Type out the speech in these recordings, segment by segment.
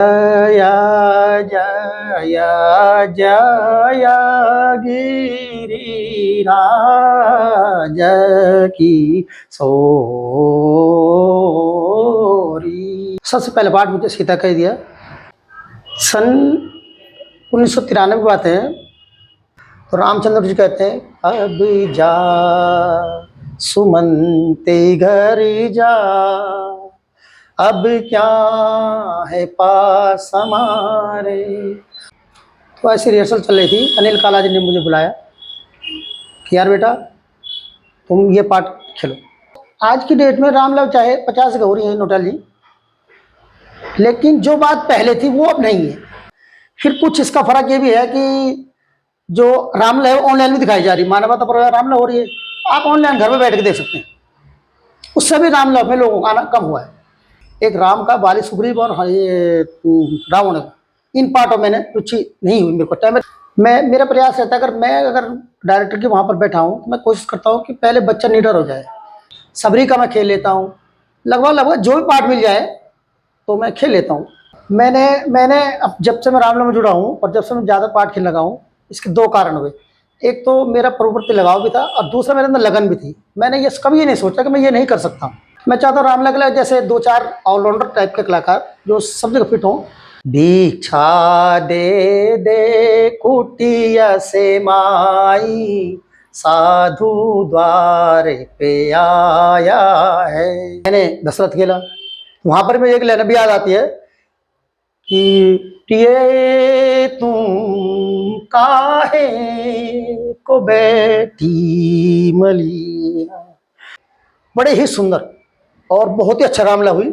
जया जया जया गिरिराज की सोरी। सबसे पहले पाठ मुझे सीता कह दिया। सन 1993 की बात है। तो रामचंद्र जी कहते हैं, अब जा सुमंते घर जा, अब क्या है पास हमारे। तो ऐसी रिहर्सल चल रही थी। अनिल काला जी ने मुझे बुलाया कि यार बेटा तुम ये पार्ट खेलो। आज की डेट में रामलव चाहे 50 की हो रही है नोटाल जी, लेकिन जो बात पहले थी वो अब नहीं है। फिर कुछ इसका फर्क ये भी है कि जो रामलव ऑनलाइन भी दिखाई जा रही, मानवता पर रामलव हो रही है, आप ऑनलाइन घर में बैठ के देख सकते हैं। उससे भी रामलव में लोगों का आना कम हुआ है। एक राम का, बाली, सुग्रीव और ये रावण का, इन पार्टों में रुचि नहीं हुई मेरे को टाइम। मैं मेरा प्रयास रहता है, अगर डायरेक्टर के वहाँ पर बैठा हूँ तो मैं कोशिश करता हूँ कि पहले बच्चा निडर हो जाए। सबरी का मैं खेल लेता हूँ, लगभग जो भी पार्ट मिल जाए तो मैं खेल लेता हूँ। मैंने अब जब से मैं रामलव में जुड़ा हूँ और जब से मैं ज़्यादा पार्ट खेलने लगा हूँ, इसके दो कारण हुए। एक तो मेरा प्रवृत्ति लगाव भी था और दूसरा मेरे अंदर लगन भी थी। मैंने ये कभी ये नहीं सोचा कि मैं ये नहीं कर सकता। मैं चाहता हूँ रामलव के जैसे 2-4 ऑलराउंडर टाइप के कलाकार जो सब जगह फिट हों। भिक्षा दे दे कुटिया से माई, साधु द्वार पे आया है। मैंने दशरथ खेला, वहां पर भी एक लाइन भी याद आती है कि टिए तुम काहे को बैठी मलिया। बड़े ही सुंदर और बहुत ही अच्छा रामलव हुई।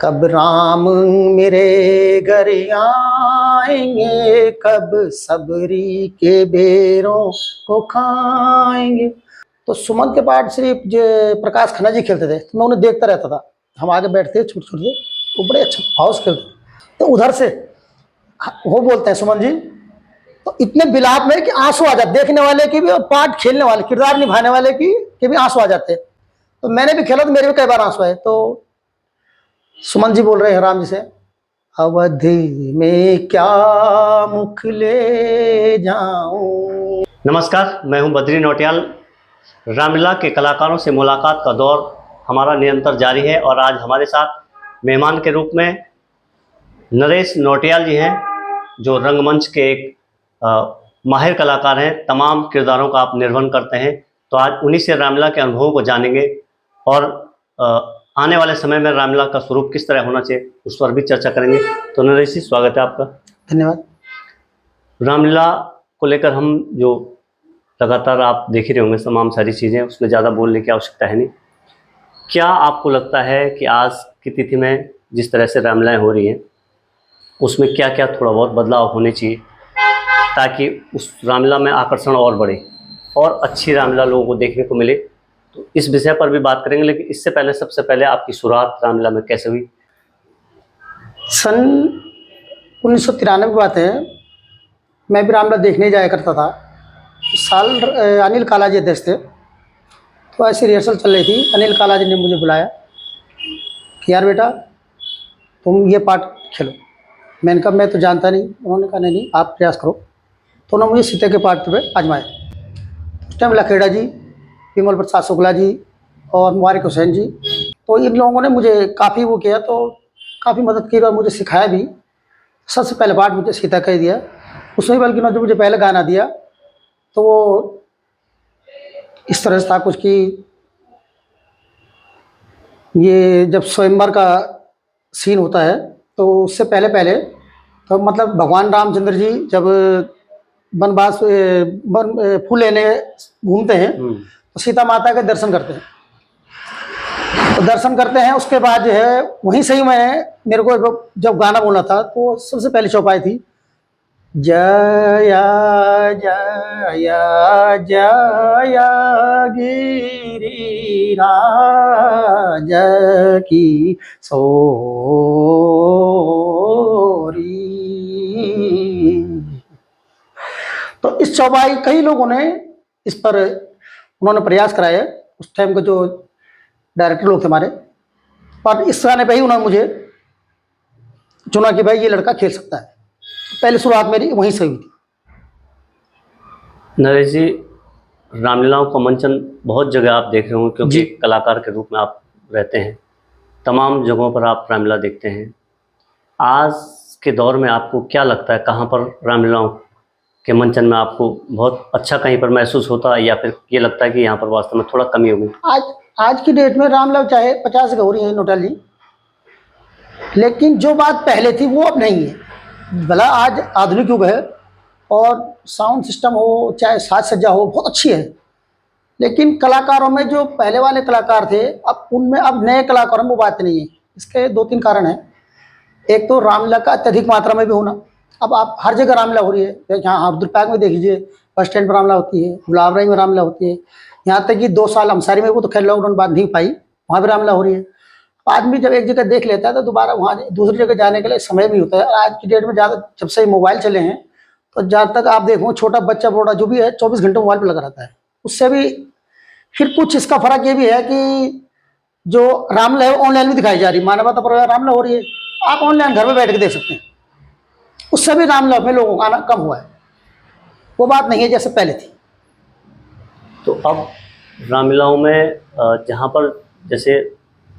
कब राम मेरे घर आएंगे, कब सबरी के बेरों को खाएंगे। तो सुमंत के पार्ट सिर्फ जो प्रकाश खन्ना जी खेलते थे तो मैं उन्हें देखता रहता था। हम आगे बैठते छोटे छोटे, वो बड़े अच्छा भाव से खेलते। तो उधर से वो बोलते हैं सुमन जी, तो इतने बिलाप में कि आंसू आ जाते, देखने वाले की भी और पार्ट खेलने वाले, किरदार निभाने वाले की के भी आंसू आ जाते। तो मैंने भी खेला तो मेरे भी कई बार आंसू आए। तो सुमन जी बोल रहे हैं राम जी से, अवधि में क्या मुख ले जाऊं। नमस्कार, मैं हूं बद्री नौटियाल। रामलीला के कलाकारों से मुलाकात का दौर हमारा निरंतर जारी है और आज हमारे साथ मेहमान के रूप में नरेश नौटियाल जी हैं, जो रंगमंच के एक माहिर कलाकार हैं। तमाम किरदारों का आप निर्वहन करते हैं। तो आज उन्हीं से रामलीला के अनुभवों को जानेंगे और आने वाले समय में रामलीला का स्वरूप किस तरह होना चाहिए उस पर भी चर्चा करेंगे। तो नरेश जी, स्वागत है आपका। धन्यवाद। रामलीला को लेकर हम जो लगातार आप देख ही रहे होंगे तमाम सारी चीज़ें, उसमें ज़्यादा बोलने की आवश्यकता है नहीं। क्या आपको लगता है कि आज की तिथि में जिस तरह से रामलीलाएँ हो रही हैं उसमें क्या क्या थोड़ा बहुत बदलाव होने चाहिए ताकि उस रामलीला में आकर्षण और बढ़े और अच्छी रामलीला लोगों को देखने को मिले? तो इस विषय पर भी बात करेंगे, लेकिन इससे पहले सबसे पहले आपकी शुरुआत रामलीला में कैसे हुई? सन 1993 की बात है। मैं भी रामलीला देखने जाया करता था। साल अनिल काला जी अध्यक्ष थे। तो ऐसी रिहर्सल चल रही थी। अनिल काला जी ने मुझे बुलाया कि यार बेटा तुम ये पार्ट खेलो। मैंने कहा मैं तो जानता नहीं। उन्होंने कहा नहीं आप प्रयास करो। तो उन्होंने मुझे सीता के पार्ट पे आजमाया। उस टाइम लखेड़ा जी, विमल प्रसाद शुक्ला जी और मुबारक हुसैन जी, तो इन लोगों ने मुझे काफ़ी वो किया, तो काफ़ी मदद की और मुझे सिखाया भी। सबसे पहले पार्ट मुझे सीता कह दिया। उसमें बल्कि उन्होंने जो मुझे पहले गाना दिया तो वो इस तरह से था कुछ कि ये जब स्वयंवर का सीन होता है तो उससे पहले पहले तो मतलब भगवान रामचंद्र जी जब वनवास फूल लेने घूमते हैं तो सीता माता के दर्शन करते हैं। तो दर्शन करते हैं, उसके बाद जो है वहीं से ही मेरे को जब गाना बोलना था तो सबसे पहली चौपाई थी, जया जया जया गिरिराज की सोरी। तो इस चौपाई कई लोगों ने इस पर उन्होंने प्रयास कराया। उस टाइम के जो डायरेक्टर लोग थे हमारे, और इस गाने पे ही उन्होंने मुझे चुना कि भाई ये लड़का खेल सकता है। पहले शुरुआत मेरी वहीं से हुई थी। नरेश जी, रामलीलाओं का मंचन बहुत जगह आप देख रहे हो, क्योंकि जी। कलाकार के रूप में आप रहते हैं, तमाम जगहों पर आप रामलीला देखते हैं। आज के दौर में आपको क्या लगता है, कहाँ पर रामलीलाओं के मंचन में आपको बहुत अच्छा कहीं पर महसूस होता है, या फिर ये लगता है कि यहाँ पर वास्तव में थोड़ा कमी हो गई? आज की डेट में रामलीला चाहे 50 जगह हो रही है नोटियाल जी, लेकिन जो बात पहले थी वो अब नहीं है। भला आज आधुनिक युग है और साउंड सिस्टम हो चाहे साज सज्जा हो बहुत अच्छी है, लेकिन कलाकारों में जो पहले वाले कलाकार थे अब उनमें अब नए कलाकारों में वो बात नहीं है। इसके 2-3 कारण हैं। एक तो रामलीला का अत्यधिक मात्रा में भी होना। अब आप हर जगह रामलीला हो रही है, यहाँ रुद्रप्रयाग में देख लीजिए, बस स्टैंड पर रामलीला होती है, गुलाबराई में रामलीला होती है, यहाँ तक कि 2 साल हमसारी में, वो तो खैर लॉकडाउन बाद नहीं पाई, वहाँ भी रामलीला हो रही है। आदमी जब एक जगह देख लेता है तो दोबारा वहाँ दूसरी जगह जाने के लिए समय भी होता है। आज की डेट में ज़्यादा जब से मोबाइल चले हैं तो जहाँ तक आप देखो छोटा बच्चा बड़ा जो भी है 24 घंटे मोबाइल पर लगा रहता है। उससे भी फिर कुछ इसका फर्क ये भी है कि जो रामलीला है ऑनलाइन भी दिखाई जा रही है। मानवता पर रामलीला हो रही है, आप ऑनलाइन घर में बैठ के देख सकते हैं। उससे भी रामलीला में लोगों का आना कम हुआ है, वो बात नहीं है जैसे पहले थी। तो अब रामलीलाओं में जहाँ पर जैसे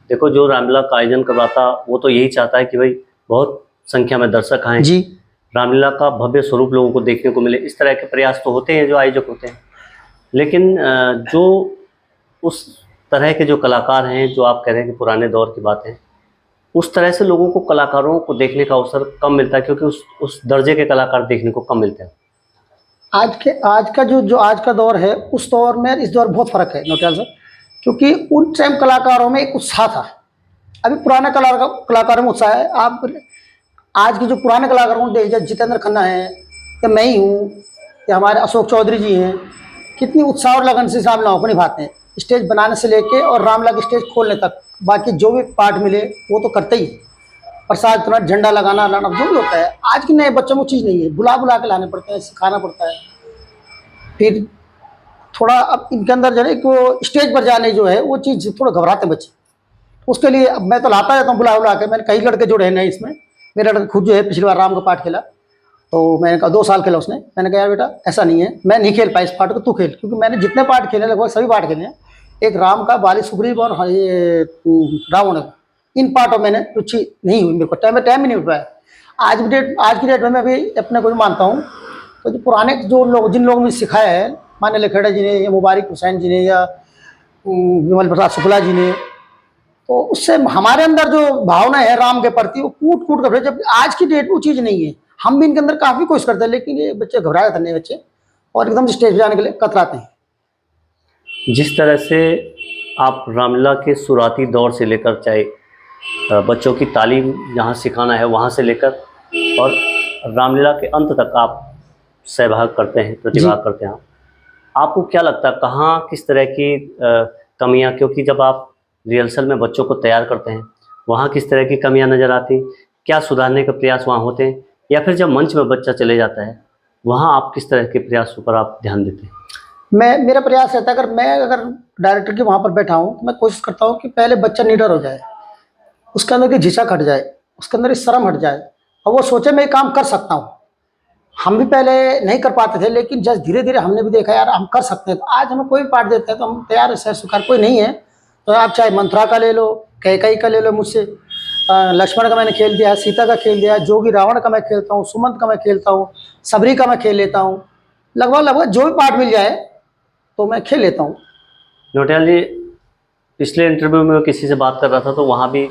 देखो, जो रामलीला का आयोजन करवाता वो तो यही चाहता है कि भाई बहुत संख्या में दर्शक आएँ जी, रामलीला का भव्य स्वरूप लोगों को देखने को मिले। इस तरह के प्रयास तो होते हैं जो आयोजक होते हैं, लेकिन जो उस तरह के जो कलाकार हैं, जो आप कह रहे हैं कि पुराने दौर की बात है, उस तरह से लोगों को, कलाकारों को देखने का अवसर कम मिलता है, क्योंकि उस दर्जे के कलाकार देखने को कम मिलते हैं। आज का जो आज का दौर है उस दौर में इस दौर बहुत फ़र्क है नौटियाल साहब, क्योंकि उन टाइम कलाकारों में एक उत्साह था। अभी पुराने कलाकारों में उत्साह है। आप आज के जो पुराने कलाकारों को देखिए, जितेंद्र खन्ना है या मैं ही हूँ या हमारे अशोक चौधरी जी हैं, कितनी उत्साह और लगन से रामलीलाओं को निभाते हैं, स्टेज बनाने से लेके और रामलीला की स्टेज खोलने तक। बाकी जो भी पार्ट मिले वो तो करते ही, प्रसाद तुरंत, झंडा लगाना लाना जो भी होता है। आज के नए बच्चों में चीज़ नहीं है, बुला बुला के लाने पड़ते हैं, सिखाना पड़ता है। फिर थोड़ा अब इनके अंदर जो है वो स्टेज पर जाने जो है वो चीज़ थोड़ा घबराते हैं बच्चे। उसके लिए अब मैं तो लाता रहता हूँ बुला बुला के। मैंने कई लड़के जोड़े हैं नए इसमें। मेरा लड़का खुद जो है पिछली बार राम का पाठ खेला, तो मैंने कहा 2 साल खेला उसने। मैंने कहा यार बेटा ऐसा नहीं है, मैं नहीं खेल पाया इस पाठ को, तू खेल। क्योंकि मैंने जितने पाठ खेले लगभग सभी पाठ खेले हैं, एक राम का, बाली सुग्रीव और ये रावण का, इन पार्टों में मैंने रुचि नहीं हुई, मेरे को टाइम ही नहीं मिल पाया। आज की डेट में मैं भी अपने को भी मानता हूँ। तो जो पुराने जो लोग, जिन लोगों ने सिखाया है, मान्य लखेड़ा जी ने या मुबारिक हुसैन जी ने या विमल प्रसाद शुक्ला जी ने, तो उससे हमारे अंदर जो भावना है राम के प्रति वो कूट कूट कर, जब आज की डेट में वो चीज़ नहीं है। हम भी इनके अंदर काफ़ी कोशिश करते हैं, लेकिन ये बच्चे घबरा जाते हैं, नए बच्चे, और एकदम स्टेज पे जाने के लिए कतराते हैं। जिस तरह से आप रामलीला के शुरुआती दौर से लेकर, चाहे बच्चों की तालीम जहाँ सिखाना है वहाँ से लेकर, और रामलीला के अंत तक आप सहभाग करते हैं, प्रतिभाग करते हैं, आपको क्या लगता है कहाँ किस तरह की कमियाँ, क्योंकि जब आप रिहर्सल में बच्चों को तैयार करते हैं वहाँ किस तरह की कमियाँ नज़र आती, क्या सुधारने के प्रयास वहाँ होते हैं, या फिर जब मंच में बच्चा चले जाता है वहाँ आप किस तरह के प्रयासों पर आप ध्यान देते हैं? मेरा प्रयास रहता है, अगर डायरेक्टर के वहाँ पर बैठा हूँ तो मैं कोशिश करता हूँ कि पहले बच्चा निडर हो जाए, उसके अंदर की झिझक हट जाए, उसके अंदर की शर्म हट जाए, और वो सोचे मैं ये काम कर सकता हूँ। हम भी पहले नहीं कर पाते थे, लेकिन जैसे धीरे धीरे हमने भी देखा यार हम कर सकते हैं, तो आज हमें कोई भी पार्ट देते हैं तो हम तैयार है, सर स्वीकार कोई नहीं है। तो आप चाहे मंथरा का ले लो, कैकई का ले लो मुझसे, लक्ष्मण का मैंने खेल दिया है, सीता का खेल दिया है, जोगी रावण का मैं खेलता हूँ, सुमंत का मैं खेलता हूँ, सबरी का मैं खेल लेता हूँ। लगभग जो भी पार्ट मिल जाए तो मैं खेल लेता हूँ। नौटियाल जी, पिछले इंटरव्यू में किसी से बात कर रहा था तो वहाँ भी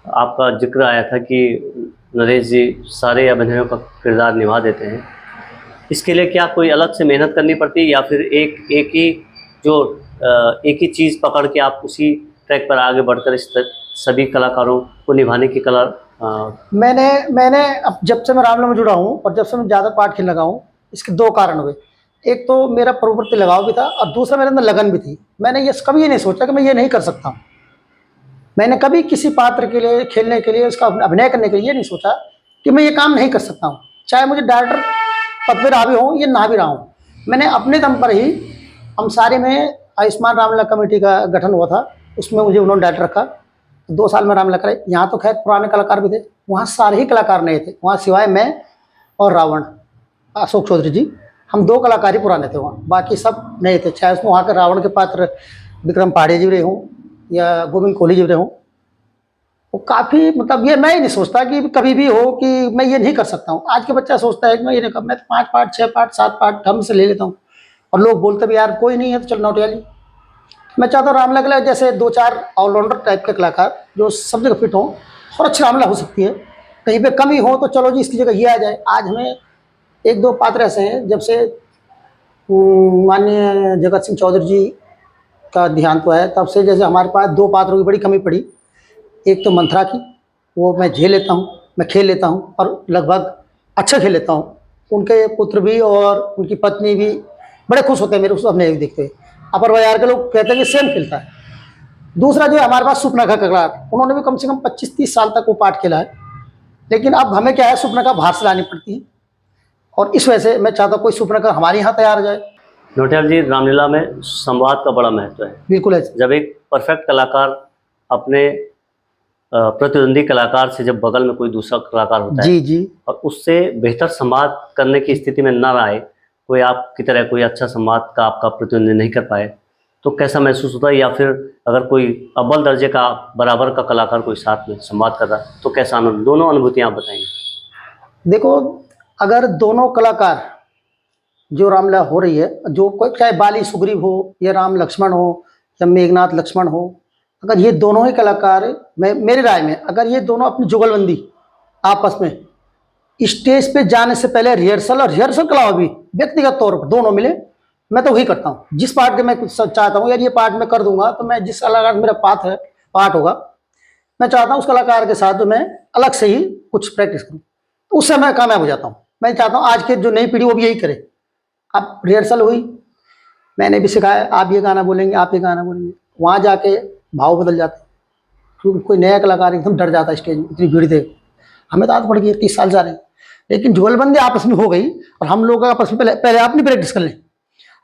आपका जिक्र आया था कि नरेश जी सारे अभिनयों का किरदार निभा देते हैं। इसके लिए क्या कोई अलग से मेहनत करनी पड़ती है, या फिर एक ही चीज़ पकड़ के आप उसी ट्रैक पर आगे बढ़कर इस सभी कलाकारों को निभाने की कला? मैंने अब जब से मैं रामलीला में जुड़ा हूँ और जब से मैं ज़्यादा पाठ खेलने लगा हूँ, इसके 2 कारण हुए। एक तो मेरा प्रवृत्ति लगाव भी था और दूसरा मेरे अंदर लगन भी थी। मैंने कभी ये नहीं सोचा कि मैं ये नहीं कर सकता हूँ। मैंने कभी किसी पात्र के लिए, खेलने के लिए, उसका अभिनय करने के लिए ये नहीं सोचा कि मैं ये काम नहीं कर सकता हूँ, चाहे मुझे डायरेक्टर पद पर रहा भी हूँ या ना भी रहा हूँ। मैंने अपने दम पर ही, हमसारी में आयुष्मान रामलीला कमेटी का गठन हुआ था, उसमें मुझे उन्होंने डायरेक्टर रखा। 2 साल में रामलीला कराई। यहाँ तो खैर पुराने कलाकार भी थे, वहाँ सारे ही कलाकार नए थे, वहाँ सिवाय मैं और रावण अशोक चौधरी जी, हम 2 कलाकार ही पुराने थे वहाँ, बाकी सब नए थे। चाहे उसमें वहाँ के रावण के पात्र विक्रम पाड़े जी रहे हों या गोविंद कोहली जी रहे हों, वो काफ़ी मतलब ये मैं ही नहीं सोचता कि कभी भी हो कि मैं ये नहीं कर सकता हूँ। आज के बच्चा सोचता है कि मैं ये नहीं कर, मैं तो 5 पार्ट 6 पार्ट 7 पार्ट ढंग से ले लेता हूँ, और लोग बोलते भी यार कोई नहीं है तो चल नौटियाली। मैं चाहता हूँ रामलीला के लिए जैसे 2-4 ऑलराउंडर टाइप के कलाकार जो सब जगह फिट हों, और अच्छी रामलीला हो सकती है। कहीं पे कमी हो तो चलो जी इसकी जगह ये आ जाए। आज हमें 1-2 पात्र ऐसे हैं, जब से माननीय जगत सिंह चौधरी जी का देहांत हुआ है तब से जैसे हमारे पास 2 पात्रों की बड़ी कमी पड़ी। एक तो मंथरा की, वो मैं झेल लेता हूँ, मैं खेल लेता हूँ और लगभग अच्छा खेल लेता हूँ। उनके पुत्र भी और उनकी पत्नी भी बड़े खुश होते हैं मेरे उस अभिनय को देखते हुए। अपर बाजार के लोग कहते हैं कि सेम खेलता है। दूसरा जो है हमारे पास सुपनखा कलाकार, उन्होंने भी कम से कम 25-30 साल तक वो पाठ खेला है, लेकिन अब हमें क्या है सुपनखा बाहर से लानी पड़ती है, और इस वजह से मैं चाहता हूँ कोई सुपनखा हमारे यहाँ तैयार हो जाए। नौटियाल जी, रामलीला में संवाद का बड़ा महत्व है। बिल्कुल है। जब एक परफेक्ट कलाकार अपने प्रतिद्वंदी कलाकार से जब बगल में कोई दूसरा कलाकार होता है जी जी, और उससे बेहतर संवाद करने की स्थिति में न आए, कोई आपकी तरह कोई अच्छा संवाद का आपका प्रतिद्वंदी नहीं कर पाए, तो कैसा महसूस होता है? या फिर अगर कोई अव्वल दर्जे का बराबर का कलाकार कोई साथ में संवाद कर रहा है तो कैसा आनंद? दोनों अनुभूतियाँ आप बताएंगे। देखो अगर दोनों कलाकार जो रामलीला हो रही है, जो कोई चाहे बाली सुग्रीव हो या राम लक्ष्मण हो या मेघनाथ लक्ष्मण हो, अगर ये दोनों ही कलाकार, मैं मेरी राय में अगर ये दोनों अपनी जुगलबंदी आपस में स्टेज पे जाने से पहले रिहर्सल और रिहर्सल के अलावा भी व्यक्तिगत तौर पर दोनों मिले, मैं तो वही करता हूँ। जिस पार्ट के मैं कुछ चाहता हूँ यार ये पार्ट मैं कर दूंगा, तो मैं जिस कलाकार मेरा पार्ट होगा, मैं चाहता हूँ उस कलाकार के साथ जो मैं अलग से ही कुछ प्रैक्टिस करूँ, तो उससे मैं कामयाब हो जाता हूँ। मैं चाहता हूँ आज के जो नई पीढ़ी वो भी यही करे। अब रिहर्सल हुई, मैंने भी सिखाया, आप ये गाना बोलेंगे, आप ये गाना बोलेंगे, वहाँ जाके भाव बदल जाते हैं, क्योंकि कोई नया कलाकार एकदम डर जाता है स्टेज में, इतनी भीड़ देख। हमें तो आदत पड़ गई, 30 साल जा रहे हैं, लेकिन जुगलबंदी आपस में हो गई और हम लोग आपस में पहले अपनी प्रैक्टिस कर लें।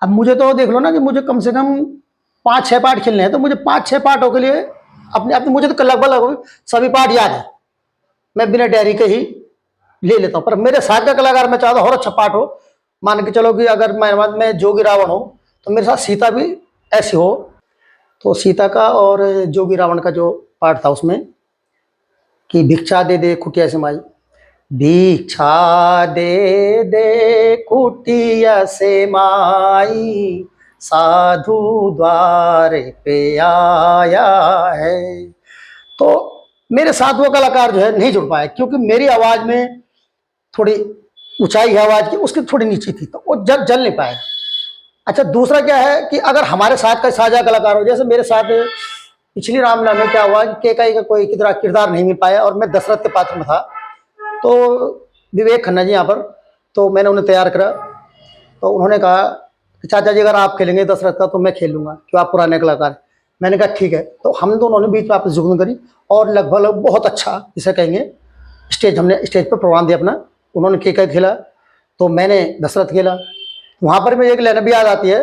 अब मुझे तो देख लो ना कि मुझे कम से कम 5-6 पार्ट खेलने हैं, तो मुझे 5-6 पार्टों के लिए अपने मुझे तो लगभग सभी पार्ट याद है, मैं बिना डायरी के ही ले लेता हूँ। पर मेरे साथ का कलाकार मैं चाहता हूँ और अच्छा पार्ट हो। मान के चलो कि अगर मैं जोगी रावण हो तो मेरे साथ सीता भी ऐसी हो, तो सीता का और जोगी रावण का जो पार्ट था उसमें कि भिक्षा दे दे कुटिया से माई, भिक्षा दे दे कुटिया से माई, साधु द्वार पे आया है। तो मेरे साथ वो कलाकार जो है नहीं जुड़ पाया, क्योंकि मेरी आवाज़ में थोड़ी ऊंचाई है आवाज़ की, उसकी थोड़ी नीची थी, तो वो जल नहीं पाया। अच्छा दूसरा क्या है कि अगर हमारे साथ का साझा कलाकार हो, जैसे मेरे साथ पिछली रामलीला में क्या हुआ कि केकई का कोई किरदार नहीं मिल पाया और मैं दशरथ के पात्र में था, तो विवेक खन्ना जी यहाँ पर, तो मैंने उन्हें तैयार करा, तो उन्होंने कहा कि चाचा जी अगर आप खेलेंगे दशरथ का तो मैं खेल लूँगा, क्यों आप पुराने कलाकार। मैंने कहा ठीक है, तो हम दोनों ने बीच में आपस जुगन करी और लगभग बहुत अच्छा जिसे कहेंगे हमने स्टेज पर प्रोग्राम दिया अपना। उन्होंने केकई खेला तो मैंने दशरथ खेला। वहाँ पर मुझे एक लाइन भी याद आती है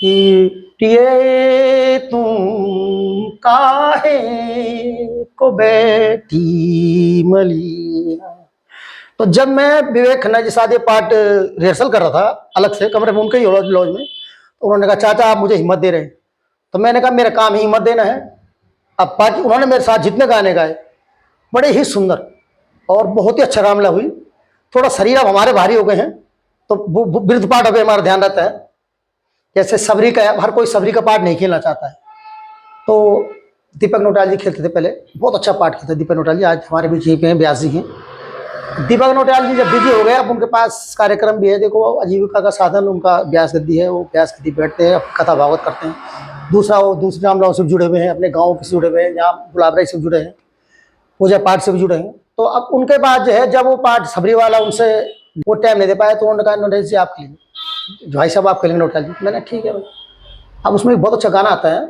कि टिए तुम काहे को बैठी मलिया। तो जब मैं विवेक खन्ना जी साथ ये पार्ट रिहर्सल कर रहा था अलग से कमरे में उनके ही लॉज में, तो उन्होंने कहा चाचा आप मुझे हिम्मत दे रहे हैं, तो मैंने कहा मेरा काम ही हिम्मत देना है। अब बाकी उन्होंने मेरे साथ जितने गाने गाए बड़े ही सुंदर और बहुत ही अच्छा रामलीला हुई। थोड़ा शरीर अब हमारे भारी हो गए हैं, तो वृद्ध पार्ट अभी हमारा ध्यान रहता है। जैसे सबरी का, हर कोई सबरी का पार्ट नहीं खेलना चाहता है, तो दीपक नौटियाल जी खेलते थे पहले, बहुत अच्छा पार्ट खेलते दीपक नौटियाल जी, आज हमारे बीच यहीं पे हैं, व्यास जी हैं। दीपक नौटियाल जी जब बिजी हो गए, अब उनके पास कार्यक्रम भी है, देखो आजीविका का साधन उनका व्यास गद्दी है, वो व्यास गद्दी बैठते हैं, कथा भागवत करते हैं। दूसरा वो दूसरे रामलीलाओं से जुड़े हुए हैं, अपने गाँव से जुड़े हुए हैं, जहाँ गुलाबराय से जुड़े हैं, पूजा पाठ से भी जुड़े हैं। तो अब उनके बाद जो है जब वो पाठ सबरी वाला उनसे वो टाइम नहीं दे पाया, तो उन्होंने कहा नौटियाल जी आप खेलेंगे, भाई साहब आप खेलेंगे नौटियाल जी। मैंने ठीक है भाई। अब उसमें एक बहुत अच्छा गाना आता है,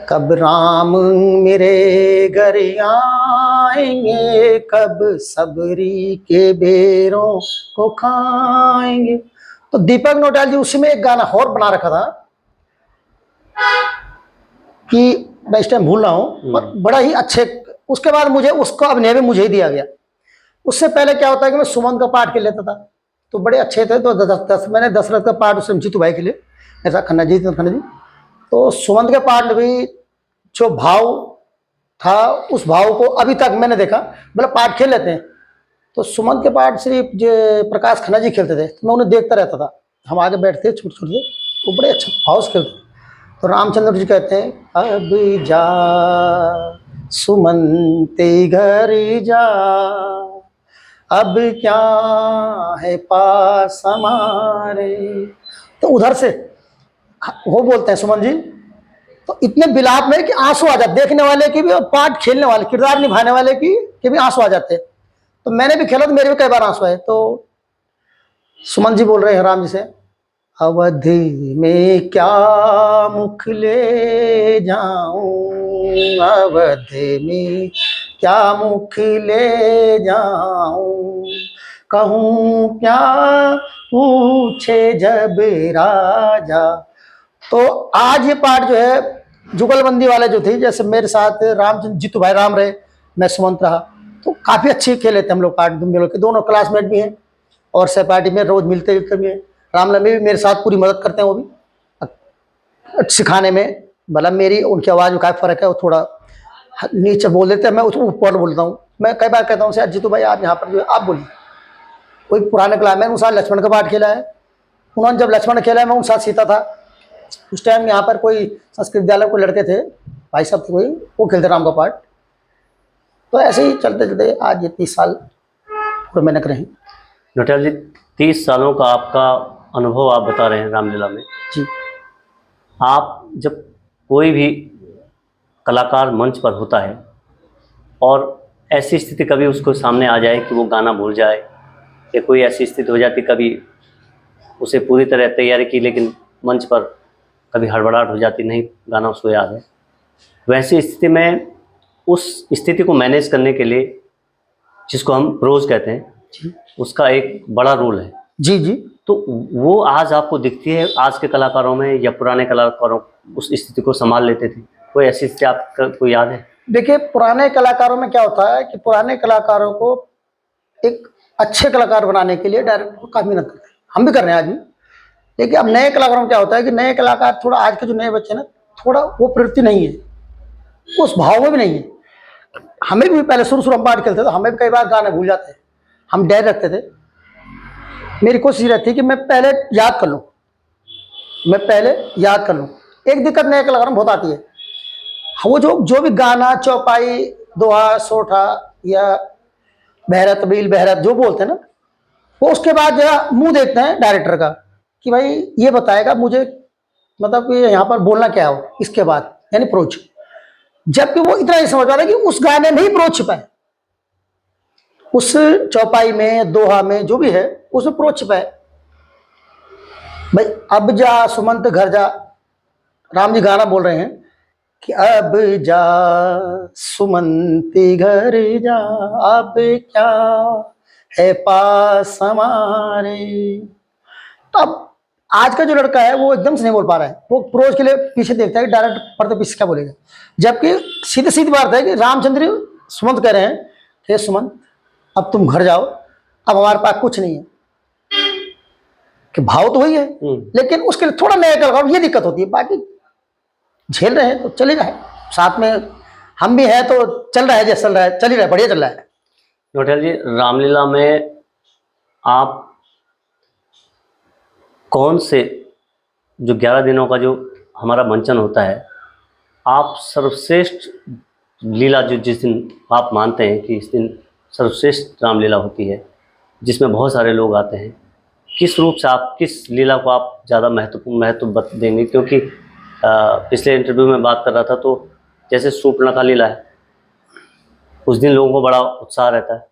कब राम मेरे घर आएंगे, कब सबरी के बेरों को खाएंगे। तो दीपक नौटियाल जी उसी में एक गाना और बना रखा था कि मैं इस टाइम भूल रहा हूँ, पर बड़ा ही अच्छे उसके बाद मुझे उसका अभिनय भी मुझे ही दिया गया। उससे पहले क्या होता है कि मैं सुमंत का पाठ खेल लेता था, तो बड़े अच्छे थे, तो मैंने दशरथ का पाठ उसमें जीतू भाई के लिए, ऐसा खन्ना जी। तो सुमंत के पाठ में भी जो भाव था, उस भाव को अभी तक मैंने देखा, मतलब पाठ खेल लेते हैं तो सुमंत के पाठ सिर्फ जो प्रकाश खन्ना जी खेलते थे, तो मैं उन्हें देखता रहता था। हम आगे बैठते छोटे छोटे, तो बड़े अच्छे भाव से खेलते। तो रामचंद्र जी कहते हैं, अब जा सुमंते घर जा, अब क्या है पास हमारे। तो उधर से वो बोलते हैं सुमन जी, तो इतने विलाप में कि आंसू आ जाते, देखने वाले की भी और पाठ खेलने वाले, किरदार निभाने वाले की के भी आंसू आ जाते। तो मैंने भी खेला तो मेरे भी कई बार आंसू आए। तो सुमन जी बोल रहे हैं राम जी से, अवधि में क्या मुख ले जाऊं, अवधि में क्या मुख ले जाऊं, कहूं क्या पूछे जब राजा। तो आज ये पाठ जो है जुगलबंदी वाले जो थे, जैसे मेरे साथ रामचंद्र जीतू भाई राम रहे, मैं सुमंत रहा, तो काफ़ी अच्छे खेले थे हम लोग पाठ। दोनों के दोनों क्लासमेट भी हैं और सहपाठी में रोज मिलते जुलते भी हैं। रामलला में भी मेरे साथ पूरी मदद करते हैं वो भी सिखाने में। भला मेरी उनकी आवाज़ में काफ़ी फ़र्क है, वो थोड़ा नीचे बोल देते हैं, मैं उसको ऊपर बोलता हूँ। मैं कई बार कहता हूँ सर जीतू भाई आप यहाँ पर जो है आप बोलिए। कोई पुराने क्लास में उनके साथ लक्ष्मण का पाठ खेला है, उन्होंने जब लक्ष्मण खेला है मैं उनके साथ सीता था। उस टाइम यहाँ पर कोई संस्कृत विद्यालय को लड़के थे, भाई साहब थे कोई, वो खेलते राम का पाठ। तो ऐसे ही चलते चलते आज ये 30 साल पूरे मेहनत रहे। नौटियाल जी, 30 सालों का आपका अनुभव आप बता रहे हैं रामलीला में जी। आप जब कोई भी कलाकार मंच पर होता है और ऐसी स्थिति कभी उसको सामने आ जाए कि वो गाना भूल जाए, या कोई ऐसी स्थिति हो जाती कभी उसे पूरी तरह तैयारी की लेकिन मंच पर कभी हड़बड़ाहट हो जाती, नहीं गाना उसको याद है, वैसी स्थिति में उस स्थिति को मैनेज करने के लिए जिसको हम रोज कहते हैं जी उसका एक बड़ा रोल है। जी जी। तो वो आज आपको दिखती है आज के कलाकारों में या पुराने कलाकारों उस स्थिति को संभाल लेते थे? कोई ऐसी स्थिति आपको याद है? देखिए पुराने कलाकारों में क्या होता है कि पुराने कलाकारों को एक अच्छे कलाकार बनाने के लिए डायरेक्टर काफ़ी मेहनत करते हैं, हम भी कर रहे हैं आज भी। लेकिन अब नए कलाकारों में क्या होता है कि नए कलाकार थोड़ा, आज के जो नए बच्चे ना, थोड़ा वो प्रवृत्ति नहीं है, उस भाव में भी नहीं है। हमें भी पहले शुरू हम पाठ खेलते थे, हमें भी कई बार गाने भूल जाते हैं, हम डर रखते थे। मेरी कोशिश रहती है कि मैं पहले याद कर लूँ, एक दिक्कत नए कलाकारों में बहुत आती है, वो जो भी गाना चौपाई दोहा सोठा या बहरत बील बहरत जो बोलते हैं ना, वो उसके बाद जो है मुंह देखते हैं डायरेक्टर का कि भाई ये बताएगा मुझे, मतलब कि यहाँ पर बोलना क्या हो इसके बाद, यानी प्रोच। जबकि वो इतना ही समझ पा रहा है कि उस गाने में ही प्रोच छिपा है, उस चौपाई में दोहा में जो भी है उसमें प्रोच छिपा है। भाई अब जा सुमंत घर जा, राम जी गाना बोल रहे हैं कि अब जा सुमंती घर जा, अब क्या है पास हमारे। तो अब आज का जो लड़का है वो एकदम से नहीं बोल पा रहा है, वो प्रोज के लिए पीछे देखता है कि डायरेक्ट पढ़ते पीछे क्या बोलेगा। जबकि सीधी सीधी बात है कि रामचंद्र सुमंत कह रहे हैं, हे सुमंत अब तुम घर जाओ, अब हमारे पास कुछ नहीं है। कि भाव तो वही है, लेकिन उसके लिए थोड़ा नया कलाकार ये दिक्कत होती है, बाकी झेल रहे हैं तो चल ही रहा है, साथ में हम भी हैं तो चल रहा है, जैसे चल रहा है चल ही रहा है, बढ़िया चल रहा है। नौटियाल जी, रामलीला में आप कौन से जो 11 दिनों का जो हमारा मंचन होता है, आप सर्वश्रेष्ठ लीला जो जिस दिन आप मानते हैं कि इस दिन सर्वश्रेष्ठ रामलीला होती है जिसमें बहुत सारे लोग आते हैं, किस रूप से आप किस लीला को आप ज़्यादा महत्व देंगे? क्योंकि पिछले इंटरव्यू में बात कर रहा था तो जैसे सूर्पनखा लीला है उस दिन लोगों को बड़ा उत्साह रहता है,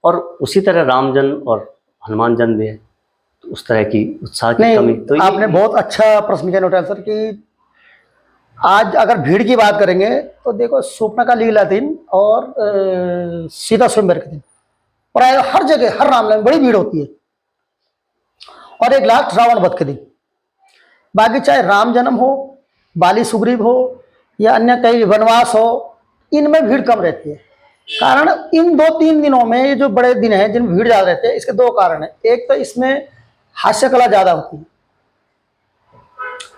और उसी तरह राम जन्म और हनुमान जन्म भी है, तो उस तरह की उत्साह की कमी। तो आपने बहुत अच्छा प्रश्न किया नौटियाल सर कि आज अगर भीड़ की बात करेंगे तो देखो सूर्पनखा लीला दिन और सीता स्वयंवर के दिन प्राय हर जगह हर रामलीला में बड़ी भीड़ होती है, और एक लास्ट रावण वध के दिन। बाकी चाहे राम जन्म हो, बाली सुग्रीव हो या अन्य कई वनवास हो, इनमें भीड़ कम रहती है। कारण इन 2-3 दिनों में, ये जो बड़े दिन हैं जिनमें भीड़ ज्यादा रहती है, इसके 2 कारण है। एक तो इसमें हास्य कला ज्यादा होती है,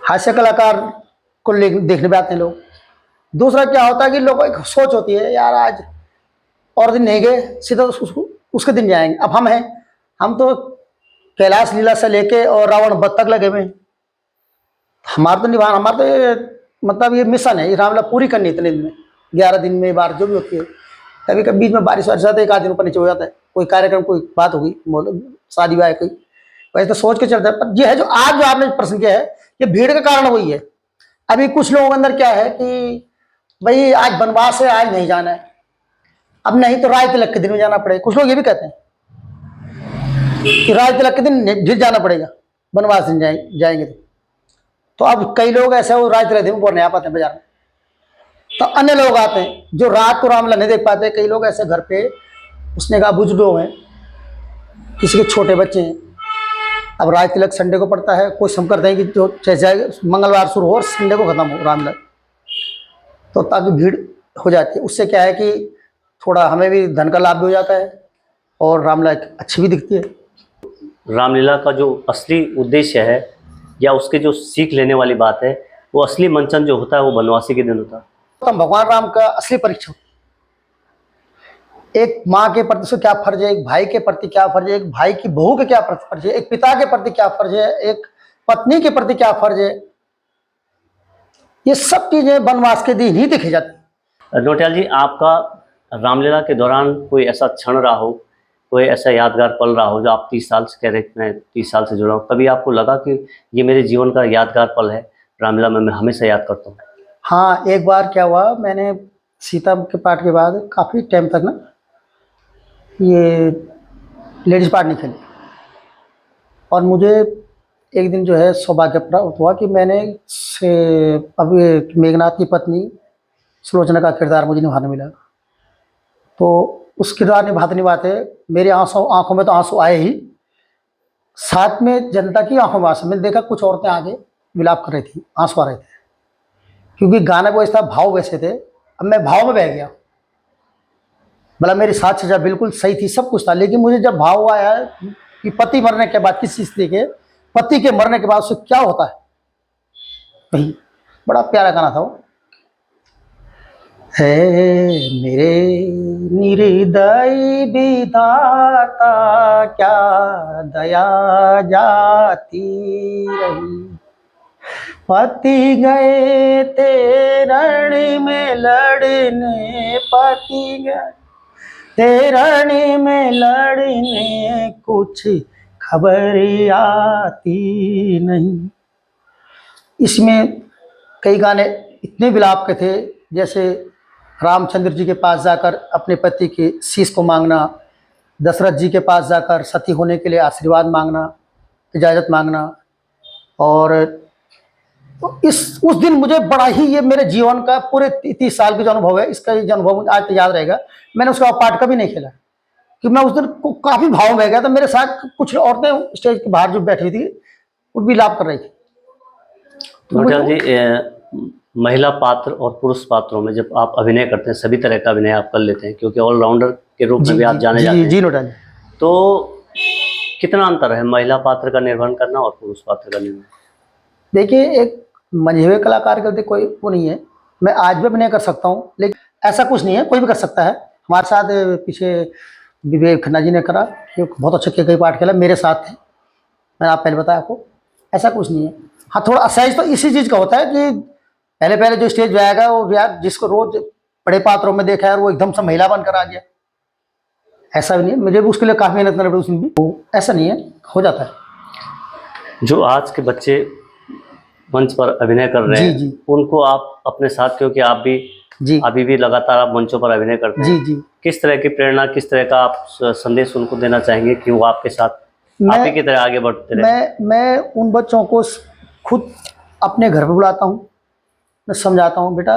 हास्य कलाकार को देखने पे आते हैं लोग। दूसरा क्या होता है कि लोगों की एक सोच होती है, यार आज और दिन नहीं गए, सीधा उसके दिन जाएंगे। अब हम तो कैलाश लीला से लेके और रावण वध तक लगे हुए हैं। हमारा तो ये मतलब ये मिशन है, ये रामलीला पूरी करनी है इतने दिन में, 11 दिन में बार जो भी होती है। कभी कभी बीच में बारिश वारिश आती है, 1 आध दिन ऊपर नीचे हो जाता है, कोई कार्यक्रम, कोई बात होगी, शादी ब्याह कोई, वैसे तो सोच के चलता है। पर ये है जो आज जो आपने प्रश्न किया है, ये भीड़ का कारण वही है। अभी कुछ लोगों के अंदर क्या है कि भाई आज वनवास है, आज नहीं जाना है, अब नहीं तो राय तिलक के दिन में जाना पड़ेगा। कुछ लोग ये भी कहते हैं कि राय तिलक के दिन फिर जाना पड़ेगा, वनवास दिन जाएंगे तो अब कई लोग ऐसे वो राय तिलक दिन पर नहीं आ पाते बाजार में, तो अन्य लोग आते हैं जो रात को रामलीला नहीं देख पाते। कई लोग ऐसे घर पे, उसने कहा बुजुर्ग हैं, किसी के छोटे बच्चे हैं, अब राय तिलक संडे को पड़ता है, कोई हम करते हैं कि जो चाहे मंगलवार शुरू हो और संडे को खत्म हो रामलीला, तो ताकि भीड़ हो जाती है। उससे क्या है कि थोड़ा हमें भी धन का लाभ भी हो जाता है और रामलीला अच्छी भी दिखती है। रामलीला का जो असली उद्देश्य है या उसके जो सीख लेने वाली बात है, वो असली मंचन जो होता है वो बनवासी के दिन होता है। तो भगवान राम का असली परीक्षा, एक माँ के प्रति से क्या फर्ज है, एक भाई के प्रति क्या फर्ज है, एक भाई की बहू के क्या फर्ज है, एक पिता के प्रति क्या फर्ज है, एक पत्नी के प्रति क्या फर्ज है, ये सब चीजें वनवास के दिन ही देखी जाती। नौटियाल जी, आपका रामलीला के दौरान कोई ऐसा क्षण रहा हो, कोई ऐसा यादगार पल रहा हो जो आप 30 साल से कह रहे थे मैं 30 साल से जुड़ा हूँ, कभी आपको लगा कि ये मेरे जीवन का यादगार पल है, रामलीला में मैं हमेशा याद करता हूँ? हाँ, एक बार क्या हुआ, मैंने सीता के पाठ के बाद काफ़ी टाइम तक ना ये लेडीज पार्ट नहीं खेली, और मुझे एक दिन जो है सौभाग्य प्राप्त हुआ कि मैंने से अभी मेघनाथ की पत्नी सुलोचना का किरदार मुझे निभाने मिला। तो उस किरदार निभाते मेरे आंखों में तो आंसू आए ही, साथ में जनता की आंखों में आंसू। मैंने देखा कुछ औरतें आगे विलाप कर रही थी, आंसू आ रहे थे, क्योंकि गाने को ऐसा भाव वैसे थे। अब मैं भाव में बह गया, मतलब मेरी साथ सजा बिल्कुल सही थी, सब कुछ था, लेकिन मुझे जब भाव आया कि पति मरने के बाद, किसी स्त्री के पति के मरने के बाद उससे क्या होता है, वही बड़ा प्यारा गाना था वो। है मेरे निर्दयी विधाता, क्या दया जाती रही, पति गए ते रण में लड़ने, पति गए ते रण में लड़ने, कुछ खबर आती नहीं। इसमें कई गाने इतने विलाप के थे, जैसे रामचंद्र जी के पास जाकर अपने पति के शीश को मांगना, दशरथ जी के पास जाकर सती होने के लिए आशीर्वाद मांगना, इजाज़त मांगना। और उस दिन मुझे बड़ा ही, ये मेरे जीवन का पूरे 30 साल का जो अनुभव है, इसका ये अनुभव मुझे आज तक याद रहेगा। मैंने उसका पार्ट कभी नहीं खेला, कि मैं उस दिन काफ़ी भाव में गया था। मेरे साथ कुछ औरतें स्टेज के बाहर जो बैठी हुई थी वो भी लाभ कर रही थी। नौटियाल जी, महिला पात्र और पुरुष पात्रों में जब आप अभिनय करते हैं, सभी तरह का अभिनय आप कर लेते हैं, क्योंकि ऑलराउंडर के रूप में भी आप जाने जाते हैं। जी नौटियाल, तो कितना अंतर है महिला पात्र का निर्वहन करना और पुरुष पात्र का निर्वहन? देखिए, एक मंझे हुए कलाकार के कोई वो नहीं है। मैं आज भी अभिनय कर सकता हूँ, लेकिन ऐसा कुछ नहीं है, कोई भी कर सकता है। हमारे साथ पीछे विवेक खन्ना जी ने करा, बहुत अच्छे कई पार्ट खेला, मेरे साथ थे, मैंने आप पहले बताया आपको। ऐसा कुछ नहीं है। हाँ, थोड़ा असहज तो इसी चीज़ का होता है कि पहले जो स्टेज पे आएगा वो यार जिसको रोज बड़े पात्रों में देखा है, वो एकदम से महिला बनकर आ गया, ऐसा भी नहीं है। मुझे भी उसके लिए काफ़ी मेहनत करनी पड़ी उसमें भी, ऐसा नहीं है, हो जाता है। जो आज के बच्चे मंच पर अभिनय कर रहे हैं, उनको आप अपने साथ, क्योंकि आप भी अभी भी लगातार आप मंचों पर अभिनय करते हैं, किस तरह की प्रेरणा, किस तरह का आप संदेश उनको देना चाहेंगे कि वो आपके साथ आप ही की तरह आगे बढ़ते रहे? मैं उन बच्चों को खुद अपने घर पर बुलाता हूँ, मैं समझाता हूँ, बेटा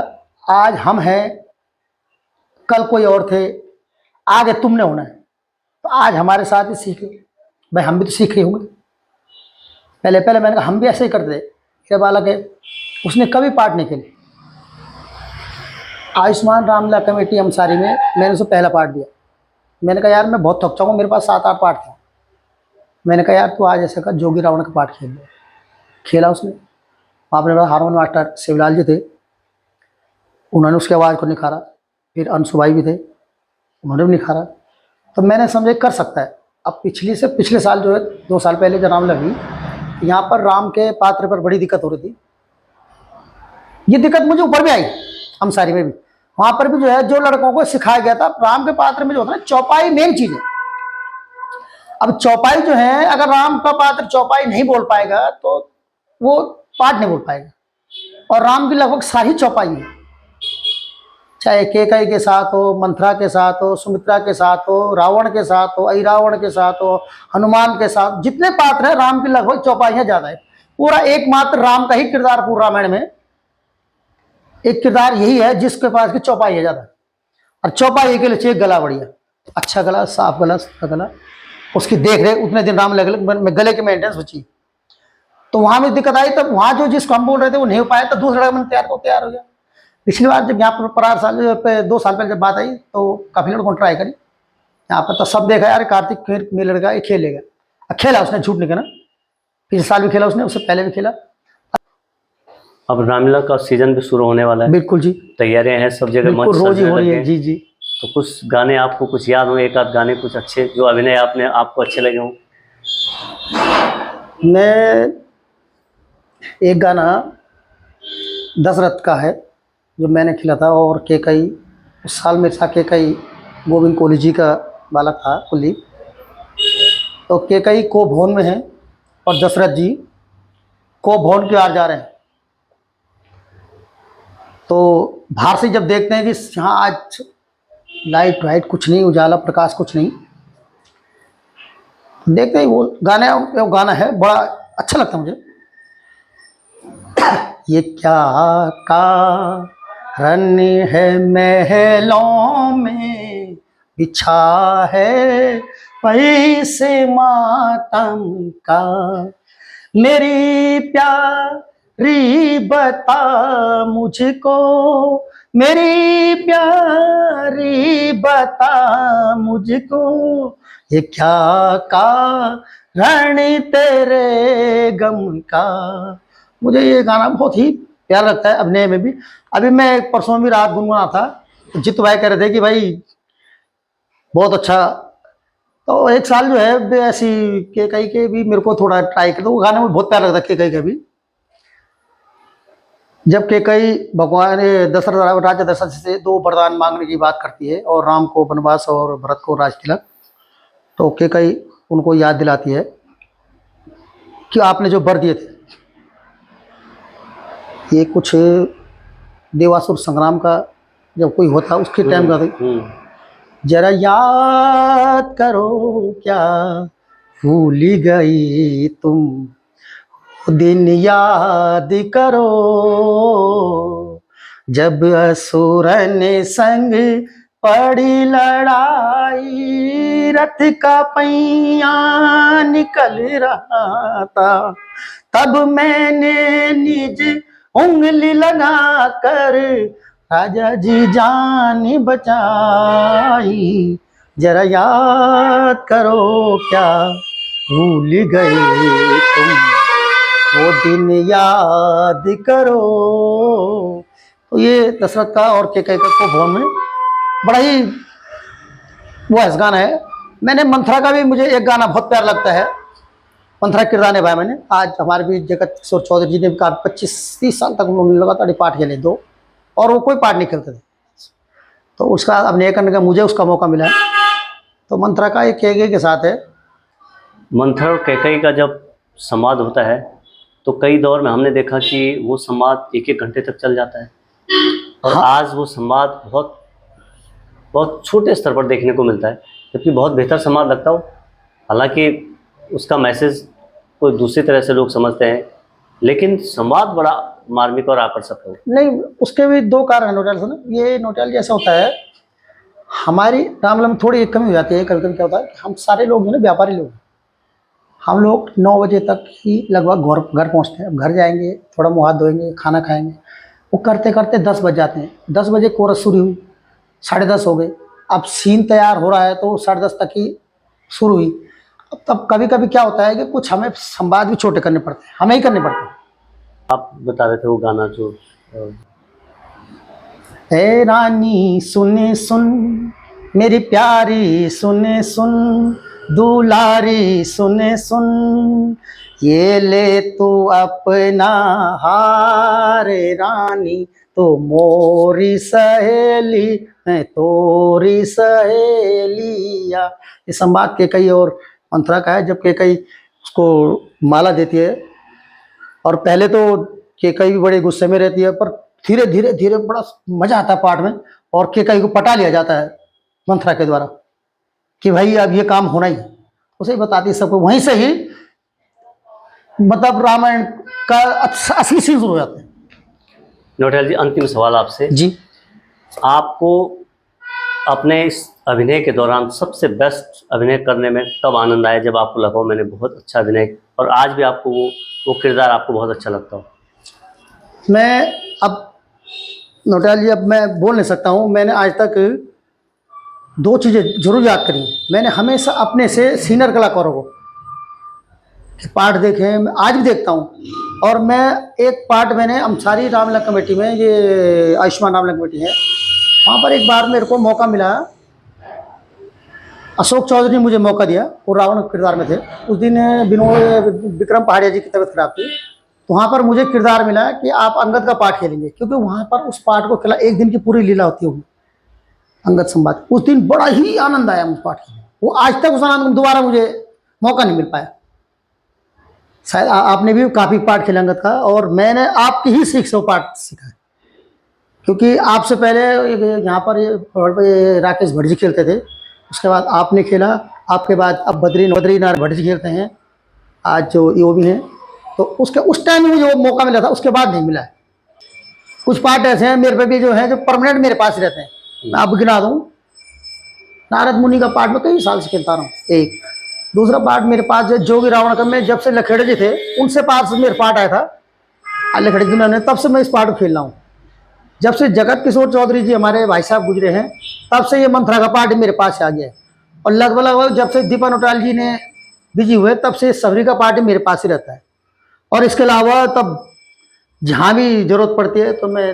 आज हम हैं, कल कोई और थे, आगे तुमने होना है, तो आज हमारे साथ ही सीखे। भाई हम भी तो सीख रहे होंगे। पहले मैंने कहा हम भी ऐसे ही करते थे। क्या बालक है, उसने कभी पार्ट नहीं खेले, आयुष्मान रामलीला कमेटी हमसारी में मैंने उसे पहला पार्ट दिया। मैंने कहा यार मैं बहुत थक चुका हूँ, मेरे पास 7-8 पार्ट था। मैंने कहा यार तू आज ऐसा कर, जोगी रावण का पार्ट खेल ले। खेला उसने। वहाँ पर हारमोन मास्टर शिवलाल जी थे, उन्होंने उसकी आवाज़ को निखारा। फिर अंशुभाई भी थे, उन्होंने भी निखारा। तो मैंने समझे कर सकता है। अब पिछले साल जो है 2 साल पहले जो रामलीला हुई, यहाँ पर राम के पात्र पर बड़ी दिक्कत हो रही थी। ये दिक्कत मुझे ऊपर भी आई, हमसारी में भी। वहाँ पर भी जो है जो लड़कों को सिखाया गया था, राम के पात्र में जो होता है ना, चौपाई मेन चीज़ है। अब चौपाई जो है, अगर राम का पात्र चौपाई नहीं बोल पाएगा तो वो पाठ नहीं बोल पाएगा। और राम की लगभग सारी चौपाई है, चाहे केकई के साथ हो, मंथरा के साथ हो, सुमित्रा के साथ हो, रावण के साथ हो, अहिरावण के साथ हो, हनुमान के साथ, जितने पात्र हैं राम की लगभग चौपाइयाँ ज़्यादा है। पूरा एकमात्र राम का ही किरदार पूरा रामायण में एक किरदार यही है जिसके पास की चौपाई है ज़्यादा। और चौपाई के लिए चाहिए गला बढ़िया, अच्छा गला, साफ गला, सूखा गला, उसकी देख रेख। उतने दिन राम लगे गले की मेंटेनेंस बची। तो वहाँ में दिक्कत आई, तब वहाँ जो जिसको हम बोल रहे थे वो नहीं हो पाया, तो दूसरा मैंने तैयार हो गया। पिछली बार जब यहाँ पर 2 साल पहले जब बात आई तो काफ़ी लड़कों ने ट्राई करी यहाँ पर, तो सब देखा यार कार्तिक मेरे लड़का ये खेलेगा। खेला उसने, झूठ नहीं कहना, पिछले साल भी खेला उसने, उससे पहले भी खेला। अब रामलीला का सीजन भी शुरू होने वाला है। बिल्कुल जी, तैयारियां हैं सब जगह, मंच रोज ही सजने हो रही लगे है। हैं। जी जी। तो कुछ गाने आपको कुछ याद हो, एक आध गाने कुछ अच्छे जो अभिनय आपको अच्छे लगे हों? मैं एक गाना दशरथ का है जो मैंने खेला था, और केकई उस साल मेरे साथ केकई गोविंद कोहली जी का बालक था कुलदीप। तो केकई को भवन में है और दशरथ जी को भवन की ओर जा रहे हैं। तो बाहर से जब देखते हैं कि यहाँ आज लाइट वाइट कुछ नहीं, उजाला प्रकाश कुछ नहीं, देखते ही वो गाना है, बड़ा अच्छा लगता मुझे। ये क्या कारण है महलों में बिछा है पैसे मातम का, मेरी प्यारी बता मुझको, मेरी प्यारी बता मुझको, ये क्या कारण तेरे गम का। मुझे ये गाना बहुत ही प्यारा लगता है, अभिनय में भी। अभी मैं परसों भी रात गुनगुना था, तो जित भाई कह रहे थे कि भाई बहुत अच्छा। तो एक साल जो है ऐसी केकई के भी मेरे को थोड़ा ट्राई किया, तो वो गाना मुझे बहुत प्यारा लगता है केकई का भी। जब केकई भगवान दशरथ राजा दशरथ से 2 वरदान मांगने की बात करती है, और राम को वनवास और भरत को राजतिलक, तो केकई उनको याद दिलाती है कि आपने जो वर दिए थे, ये कुछ देवासुर संग्राम का जब कोई होता उसके टाइम का था। जरा याद करो क्या भूल गई तुम, दिन याद करो जब असुरन संग पड़ी लड़ाई, रथ का पहिया निकल रहा था, तब मैंने निज उंगली लगा कर राजा जी जान बचाई। जरा याद करो क्या भूल गए तुम, वो दिन याद करो। तो ये दशरथ का और केकई का को भवन में बड़ा ही वो है गाना है। मैंने मंथरा का भी, मुझे एक गाना बहुत प्यारा लगता है, मंथरा किरदार निभाया मैंने। आज हमारे भी जगत किशोर चौधरी जी ने कहा 25-30 साल तक उन्होंने लगातार पाठ खेले 2, और वो कोई पाठ नहीं खेलते थे, तो उसका अभिनय करने का मुझे उसका मौका मिला। तो मंथरा का एक केकई के साथ है। मंथरा और केकई का जब संवाद होता है तो कई दौर में हमने देखा कि वो संवाद 1-1 घंटे तक चल जाता है, और हाँ। आज वो संवाद बहुत छोटे स्तर पर देखने को मिलता है, जबकि बहुत बेहतर संवाद लगता हो। हालांकि उसका मैसेज कोई दूसरी तरह से लोग समझते हैं, लेकिन संवाद बड़ा मार्मिक और आकर्षक है। नहीं, उसके भी 2 कारण हैं नोटियाल से ना। ये नोटियाल जैसा होता है, हमारी रामलीला में थोड़ी कमी हो जाती है। कभी कभी क्या होता है कि हम सारे लोग जो ना व्यापारी लोग, हम लोग 9 बजे तक ही लगभग घर पहुंचते हैं। अब घर जाएंगे, थोड़ा मुँह हाथ धोएंगे, खाना खाएंगे, वो करते करते 10 बज जाते हैं। 10 बजे कोरस शुरू हुई, 10:30 हो गए। अब सीन तैयार हो रहा है तो 10:30 तक ही शुरू हुई। अब तब कभी कभी क्या होता है कि कुछ हमें संवाद भी छोटे करने पड़ते हैं, हमें ही करने पड़ते हैं। आप बता रहे थे वो गाना जो ए रानी सुने सुन, मेरी प्यारी सुने सुन, दुलारी सुने सुन, ये ले तू अपना हार रानी, तो मोरी सहेली है तोरी सहेलिया। ये संवाद केकई और मंथरा का है। जब केकई उसको माला देती है, और पहले तो केकई भी बड़े गुस्से में रहती है, पर धीरे धीरे धीरे बड़ा मजा आता है पाठ में, और केकई को पटा लिया जाता है मंथरा के द्वारा कि भाई अब ये काम होना ही है। उसे बताती है सबको। वहीं से ही मतलब रामायण का असली सीन शुरू हो जाता है। नौटियाल जी, अंतिम सवाल आपसे जी। आपको अपने इस अभिनय के दौरान सबसे बेस्ट अभिनय करने में कब आनंद आया, जब आपको लगा मैंने बहुत अच्छा अभिनय, और आज भी आपको वो किरदार आपको बहुत अच्छा लगता हो? मैं अब नौटियाल जी, अब मैं बोल नहीं सकता हूँ। मैंने आज तक 2 चीज़ें जरूर याद करी। मैंने हमेशा अपने से सीनियर कलाकारों को पाठ देखे, मैं आज भी देखता हूँ। और मैं एक पाठ मैंने अंसारी रामलला कमेटी में, ये आयुष्मान रामलला कमेटी है, वहाँ पर एक बार मेरे को मौका मिला। अशोक चौधरी ने मुझे मौका दिया, वो रावण किरदार में थे। उस दिन विक्रम पहाड़िया जी की तबीयत खराब थी, तो वहाँ पर मुझे किरदार मिला कि आप अंगद का पाठ खेलेंगे, क्योंकि वहाँ पर उस पाठ को खेला 1 दिन की पूरी लीला होती होगी, अंगद संवाद। उस दिन बड़ा ही आनंद आया उस पाठ की। वो आज तक उस आनंद दोबारा मुझे मौका नहीं मिल पाया। शायद आपने भी काफ़ी पाठ खेला अंगद का, और मैंने आपकी ही सीख से वो पाठ सीखा है। क्योंकि आपसे पहले यहाँ पर ये राकेश भट्ट जी खेलते थे, उसके बाद आपने खेला, आपके बाद अब बद्रीनाथ भट्ट जी खेलते हैं, आज जो यो भी हैं। तो उसके उस टाइम में मुझे वो मौका मिला था, उसके बाद नहीं मिला है। कुछ पार्ट ऐसे हैं मेरे पे भी जो है, जो परमानेंट मेरे पास रहते हैं। मैं अब गिना दूँ, नारद मुनि का पार्ट में कई साल से खेलता रहा हूँ। एक दूसरा पार्ट मेरे पास जो जोगी रावण का, में जब से लखेड़े जी थे उनसे पास मेरे पार्ट आया था लखेड़े जी ने, तब से मैं इस पार्ट को खेल रहा हूँ। जब से जगत किशोर चौधरी जी हमारे भाई साहब गुजरे हैं, तब से ये मंथरा का पार्ट मेरे पास आ गया है। और लगभग जब से दीपा नौटियाल जी ने बिजी हुए, तब से सबरी का पार्ट मेरे पास ही रहता है। और इसके अलावा तब जहाँ भी जरूरत पड़ती है तो मैं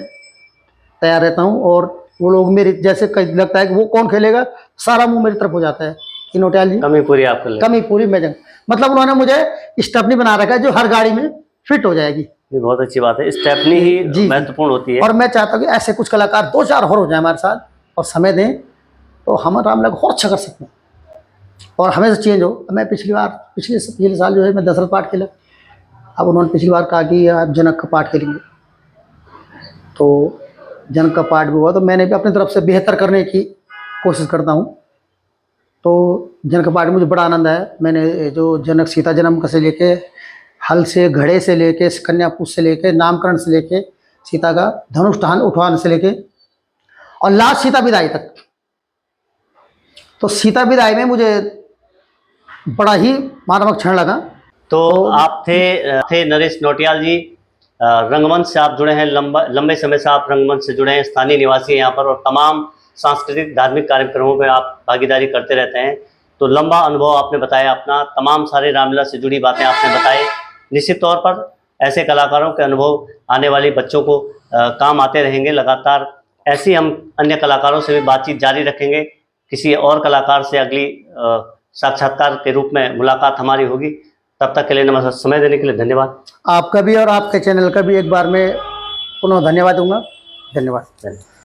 तैयार रहता हूँ। और वो लोग मेरे जैसे लगता है कि वो कौन खेलेगा, सारा मुंह मेरी तरफ हो जाता है कि नौटियाल जी कमी पूरी आप कर लें। कमी पूरी मैं मतलब उन्होंने मुझे स्टेपनी बना रखा है जो हर गाड़ी में फिट हो जाएगी। ये बहुत अच्छी बात है, स्टेपनी ही महत्वपूर्ण होती है। और मैं चाहता हूँ कि ऐसे कुछ कलाकार 2-4 और हो जाए हमारे साथ, और समय दें तो हम रामलला को और अच्छा कर सकते हैं, और हमेशा चेंज हो। मैं पिछले साल जो है मैं दशरथ पाठ खेला। अब उन्होंने पिछली बार कहा कि आप जनक का पाठ खेलेंगे, तो जनक का पाठ भी हुआ। तो मैंने भी अपनी तरफ से बेहतर करने की कोशिश करता हूँ। तो जनक का पाठ में मुझे बड़ा आनंद आया। मैंने जो जनक सीता जन्म से लेके, हल से घड़े से लेके, कन्यापुष से लेके, नामकरण से लेके, सीता का धनुष उठवाने से लेके, और लास्ट सीता विदाई तक। तो सीता विदाई में मुझे बड़ा ही मार्मिक क्षण लगा। तो आप थे नरेश नौटियाल जी, रंगमंच से आप जुड़े हैं, लंबे समय से आप रंगमंच से जुड़े हैं, स्थानीय निवासी हैं यहाँ पर, और तमाम सांस्कृतिक धार्मिक कार्यक्रमों में आप भागीदारी करते रहते हैं। तो लंबा अनुभव आपने बताया अपना, तमाम सारे रामलीला से जुड़ी बातें आपने बताई। निश्चित तौर पर ऐसे कलाकारों के अनुभव आने वाली बच्चों को काम आते रहेंगे। लगातार ऐसी हम अन्य कलाकारों से भी बातचीत जारी रखेंगे। किसी और कलाकार से अगली साक्षात्कार के रूप में मुलाकात हमारी होगी। तब तक के लिए नमस्कार। समय देने के लिए धन्यवाद। आपका भी और आपके चैनल का भी एक बार मैं पुनः धन्यवाद दूंगा। धन्यवाद।